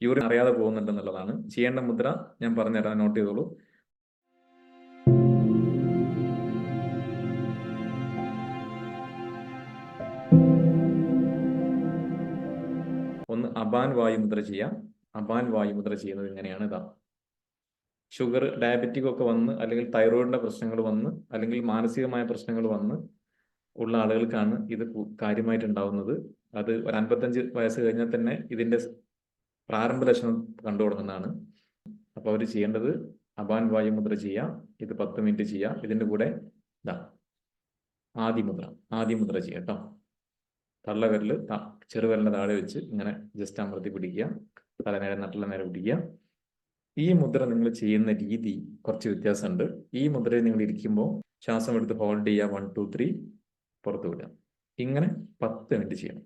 Urine അറിയാതെ പോകുന്നുണ്ടെന്നുള്ളതാണ്. ചെയ്യേണ്ട മുദ്ര ഞാൻ പറഞ്ഞുതരാം, നോട്ട് ചെയ്തോളൂ. ഒന്ന് അപാൻ വായുമുദ്ര ചെയ്യാം. അപാൻ വായുമുദ്ര ചെയ്യുന്നത് ഇങ്ങനെയാണ്. ഇതാ, ഷുഗർ, ഡയബറ്റിക് ഒക്കെ വന്ന്, അല്ലെങ്കിൽ തൈറോയിഡിന്റെ പ്രശ്നങ്ങൾ വന്ന്, അല്ലെങ്കിൽ മാനസികമായ പ്രശ്നങ്ങൾ വന്ന് ഉള്ള ആളുകൾക്കാണ് ഇത് കാര്യമായിട്ട് ഉണ്ടാവുന്നത്. അത് ഒരു 55 വയസ്സ് കഴിഞ്ഞാൽ തന്നെ ഇതിന്റെ പ്രാരംഭ ലക്ഷണം കണ്ടു തുടങ്ങുന്നതാണ്. അപ്പോൾ അവർ ചെയ്യേണ്ടത് അപാൻ വായുമുദ്ര ചെയ്യാം. ഇത് 10 മിനിറ്റ് ചെയ്യാം. ഇതിന്റെ കൂടെ ഇതാ ആദിമുദ്ര ചെയ്യാം കേട്ടോ. തള്ളവിരല് ചെറുവിരലിന്റെ താഴെ വെച്ച് ഇങ്ങനെ ജസ്റ്റ് അമർത്തി പിടിക്കുക. തലനേരെ നട്ടുള്ള നേരെ പിടിക്കുക. ഈ മുദ്ര നിങ്ങൾ ചെയ്യുന്ന രീതി കുറച്ച് വ്യത്യാസമുണ്ട്. ഈ മുദ്രയിൽ നിങ്ങൾ ഇരിക്കുമ്പോൾ ശ്വാസം എടുത്ത് ഹോൾഡ് ചെയ്യുക, 1 2 3, പുറത്തു വിടുക. ഇങ്ങനെ 10 മിനിറ്റ് ചെയ്യണം.